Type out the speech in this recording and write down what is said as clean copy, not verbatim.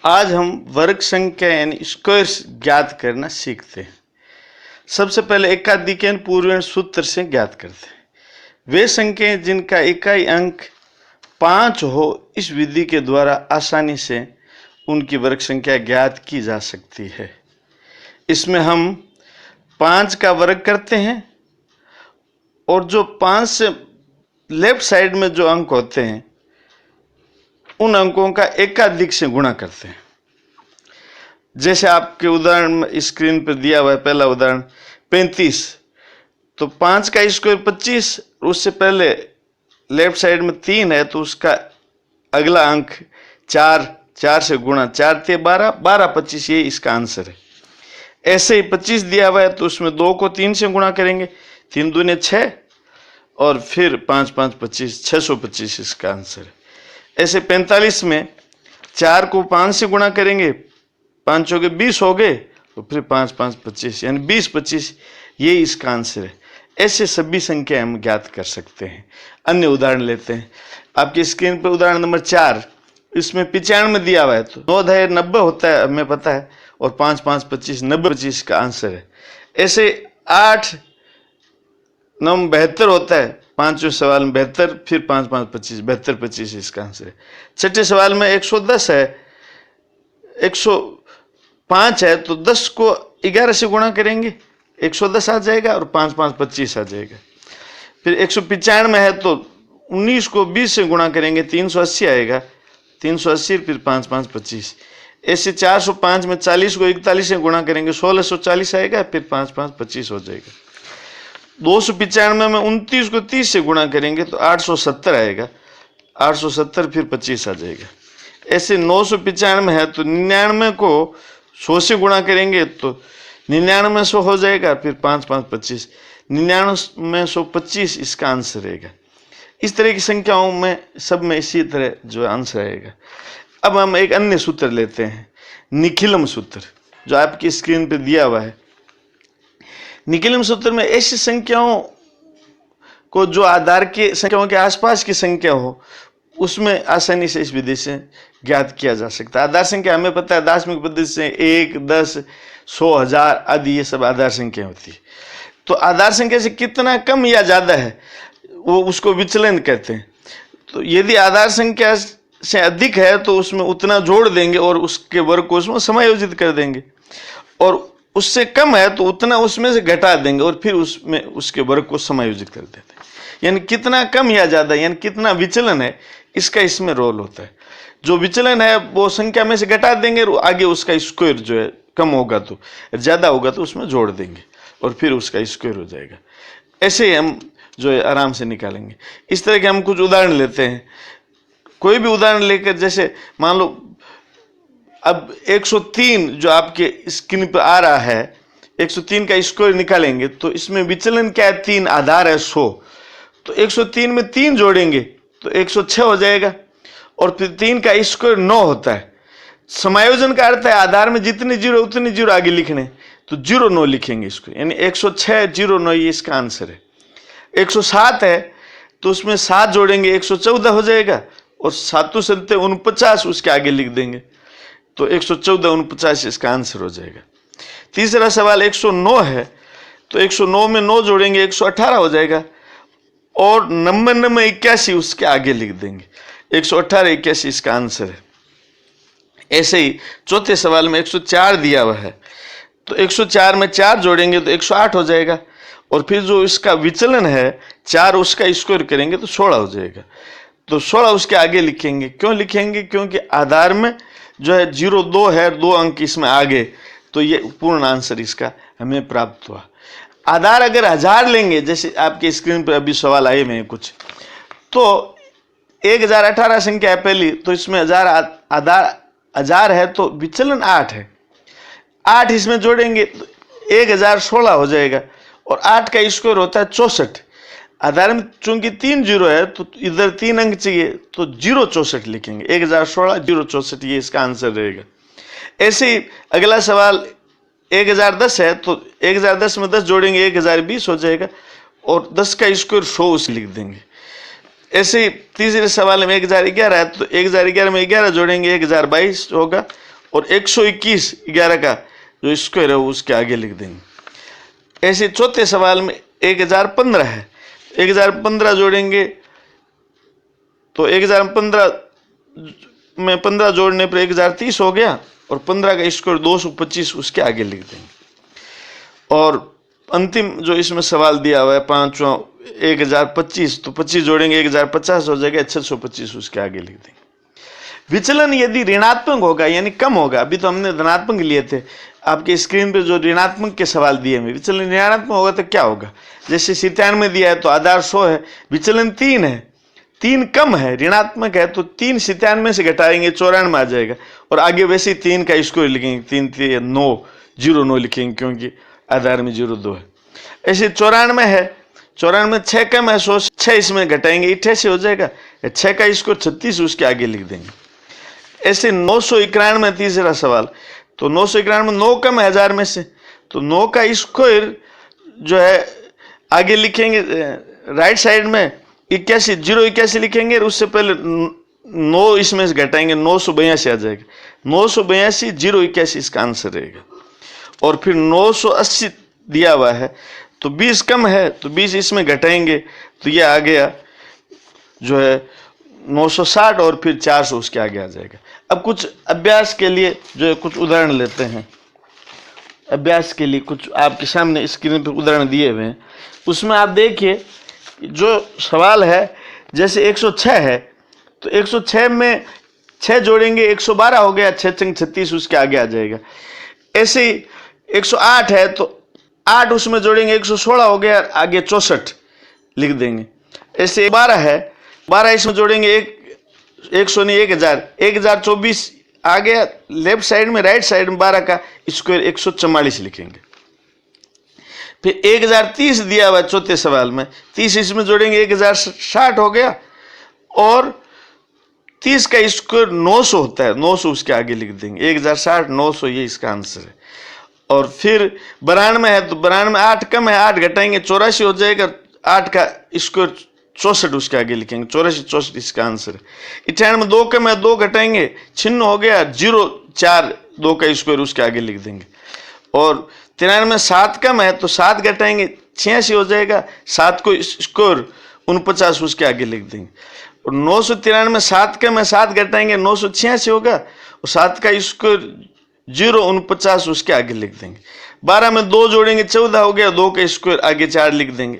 आज हम वर्ग संख्या यानी स्क्वायर्स ज्ञात करना सीखते हैं। सबसे पहले एकाधिकन पूर्वण सूत्र से ज्ञात करते हैं। वे संख्याएं जिनका इकाई अंक 5 हो, इस विधि के द्वारा आसानी से उनकी वर्ग संख्या ज्ञात की जा सकती है। इसमें हम 5 का वर्ग करते हैं और जो 5 से लेफ्ट साइड में जो अंक होते हैं उन अंकों का एकाधिक से गुणा करते हैं। जैसे आपके उदाहरण में स्क्रीन पर दिया हुआ है, पहला उदाहरण 35, तो 5 का स्क्वायर 25, उससे पहले लेफ्ट साइड में 3 है तो उसका अगला अंक 4 से गुणा, 4 × 12, 12 25, ये इसका आंसर है। ऐसे ही 25 दिया हुआ है तो उसमें 2 को 3 से गुणा करेंगे, 3 दूने 6 और फिर 5 5 25, 625 इसका आंसर है। ऐसे 45 में 4 को 5 से गुणा करेंगे, 5 चौके 20 हो गए, तो फिर 5 5 25 यानी 20 25, ये इसका आंसर है। ऐसे सभी संख्या हम ज्ञात कर सकते हैं। अन्य उदाहरण लेते हैं। आपकी स्क्रीन पर उदाहरण नंबर 4, इसमें 95 दिया हुआ है तो 9 90 होता है, हमें पता है, और 5 5 25, 90 25 का आंसर है। ऐसे 8 9 72 होता है, 5वें सवाल में 72, फिर 5 5 25, 72 25 इसका आंसर है। छठे सवाल में 110 है, 105 है तो 10 को 11 से गुणा करेंगे, 110 आ जाएगा और 5 5 25 आ जाएगा। फिर 195 है तो 19 को 20 से गुणा करेंगे, 380 आएगा, 380 फिर 5 5 25। ऐसे 405 में 40 को 41 से गुणा करेंगे, 1640 आएगा, फिर 5 5 25 हो जाएगा। 295 में 29 को 30 से गुणा करेंगे तो 870 आएगा, 870 फिर 25 आ जाएगा। ऐसे 995 है तो 99 को 100 से गुणा करेंगे तो 99 100 हो जाएगा, फिर 5 5 25, 99 125 इसका आंसर रहेगा। इस तरह की संख्याओं में सब में इसी तरह जो आंसर आएगा। अब हम एक अन्य सूत्र लेते हैं, निखिलम सूत्र, जो आपकी स्क्रीन पे दिया हुआ है। निखिलम सूत्र में ऐसी संख्याओं को जो आधार की संख्याओं के आसपास की संख्या हो, उसमें आसानी से इस विधि से ज्ञात किया जा सकता है। आधार संख्या हमें पता है दार्शनिक पद्धति से 1 10 100 1000 आदि ये सब आधार संख्या होती है। तो आधार संख्या से कितना कम या ज्यादा है वो उसको विचलन कहते हैं। तो यदि आधार संख्या से अधिक है तो उसमें उतना जोड़ देंगे और उसके वर्ग को उसमें समायोजित कर देंगे, और उससे कम है तो उतना उसमें से घटा देंगे और फिर उसमें उसके वर्ग को समायोजित कर देते हैं। यानी कितना कम या ज्यादा, यानी कितना विचलन है, इसका इसमें रोल होता है। जो विचलन है वो संख्या में से घटा देंगे और आगे उसका स्क्वायर जो है कम होगा तो, ज्यादा होगा तो उसमें जोड़ देंगे और फिर उसका स्क्वायर हो जाएगा। ऐसे ही हम जो है आराम से निकालेंगे। इस तरह के हम कुछ उदाहरण लेते हैं। कोई भी उदाहरण लेकर, जैसे मान लो अब 103 जो आपके स्क्रीन पर आ रहा है, 103 का स्क्वायर निकालेंगे तो इसमें विचलन क्या है, 3, आधार है 100, तो 103 में 3 जोड़ेंगे तो 106 हो जाएगा, और फिर 3 का स्क्वायर 9 होता है। समायोजन का अर्थ है आधार में जितने जीरो उतने जीरो आगे लिखने, तो 0 9 लिखेंगे इसको, यानी 106 0 9 ये इसका आंसर है। 107 है तो उसमें 7 जोड़ेंगे, 114 हो जाएगा, और 7 7 49 उसके आगे लिख देंगे तो 114 49 इसका आंसर हो जाएगा। तीसरा सवाल 109 है तो 109 में 9 जोड़ेंगे, 118 हो जाएगा, और 99 81 उसके आगे लिख देंगे, 118 81 इसका आंसर है। ऐसे ही चौथे सवाल में 104 दिया हुआ है तो 104 में 4 जोड़ेंगे तो 108 हो जाएगा, और फिर जो इसका विचलन है 4 उसका स्क्वायर करेंगे तो 16 हो जाएगा, तो 16 उसके आगे लिखेंगे। क्यों लिखेंगे? क्योंकि आधार में जो है 0 2 है, 2 अंक इसमें आगे, तो ये पूर्ण आंसर इसका हमें प्राप्त हुआ। आधार अगर 1000 लेंगे, जैसे आपके स्क्रीन पर अभी सवाल आए में कुछ, तो 1018 संख्या है पहली, तो इसमें आधार 1000 है तो विचलन 8 है, 8 इसमें जोड़ेंगे तो 1016 हो जाएगा, और 8 का स्क्वायर होता है 64। आधार में चूंकि 3 जीरो है तो इधर 3 अंक चाहिए तो 064 लिखेंगे, 1016 064 ये इसका आंसर रहेगा। ऐसे ही अगला सवाल 1010 है तो 1010 में 10 जोड़ेंगे 1020 हो जाएगा, और 10 का स्क्वायर 100 उसे लिख देंगे। ऐसे ही तीसरे सवाल में 1011 है तो 1011 में 11 जोड़ेंगे 1022 होगा, और 121 11 का जो स्क्वायर है उसके आगे लिख देंगे। ऐसे चौथे सवाल में 1015 है, 1015 जोड़ेंगे तो 1015 में 15 जोड़ने पर 1030 हो गया और 15 का स्क्वायर 225 उसके आगे लिख देंगे। और अंतिम जो इसमें सवाल दिया हुआ है पांचवा 1025, तो 25 जोड़ेंगे 1050 हो जाएगा, 625 उसके आगे लिख देंगे। विचलन यदि ऋणात्मक होगा यानी कम होगा, अभी तो हमने धनात्मक लिए थे, आपके स्क्रीन पे जो ऋणात्मक के सवाल दिए हैं, विचलन ऋणात्मक होगा तो क्या होगा, जैसे 97 दिया है तो आधार 100 है, विचलन 3 है, 3 कम है, ऋणात्मक है तो 3 97 से घटाएंगे 94 आ जाएगा, और आगे वैसे 3 का स्क्वायर लिखेंगे, 3 3 9 09 लिखेंगे क्योंकि आधार में 02 है। ऐसे 94 है, 94 में 6 कम है 100, 6 इसमें घटाएंगे 88 हो जाएगा, 6 का स्क्वायर 36 उसके आगे लिख देंगे। ऐसे 991 तीसरा सवाल, तो 991 9 कम है 1000 में से, तो 9 का स्क्वायर जो है आगे लिखेंगे राइट साइड में 81 081 लिखेंगे, और उससे पहले 9 इसमें से घटाएंगे 982 आ जाएगा, 982 081 इसका आंसर रहेगा। और फिर 980 दिया हुआ है तो 20 कम है तो 20 इसमें घटाएंगे तो ये आ गया जो है 960, और फिर 400 उसके आगे आ जाएगा। अब कुछ अभ्यास के लिए जो है कुछ उदाहरण लेते हैं, अभ्यास के लिए कुछ आपके सामने स्क्रीन पर उदाहरण दिए हुए हैं, उसमें आप देखिए जो सवाल है, जैसे 106 है तो 106 में 6 जोड़ेंगे 112 हो गया, 6 चंग 36 उसके आगे आ जाएगा। ऐसे ही 108 है तो 8 उसमें जोड़ेंगे 116 हो गया, आगे 64 लिख देंगे। ऐसे 12 है, 12 इसमें जोड़ेंगे 1024 आ गया, लेफ्ट साइड में राइट साइड में 12 का स्क्वायर 144 लिखेंगे। फिर 1030 दिया हुआ चौथे सवाल में, 30 इसमें जोड़ेंगे 1060 हो गया, और 30 का स्क्वायर 900 होता है, 900 उसके आगे लिख देंगे, 1060 900 ये इसका आंसर है। और फिर 92 है तो 92 में 8 कम है, 8 घटाएंगे 84 हो जाएगा, 8 का स्क्वायर 64 उसके आगे लिखेंगे, 84 64 इसका आंसर है। 98 में 2 कम है, 2 घटाएंगे 96 हो गया, 0 4 2 का स्क्वायर उसके आगे लिख देंगे। और 93 में 7 कम है तो 7 घटाएंगे 86 हो जाएगा, 7 को स्क्वायर 49 उसके आगे लिख देंगे। और 993 में 7 कम है, 7 घटाएंगे 986 होगा, और 7 का स्क्वायर 0 49 उसके आगे लिख देंगे। 12 में 2 जोड़ेंगे 14 हो गया, 2 का स्क्वायर आगे 4 लिख देंगे।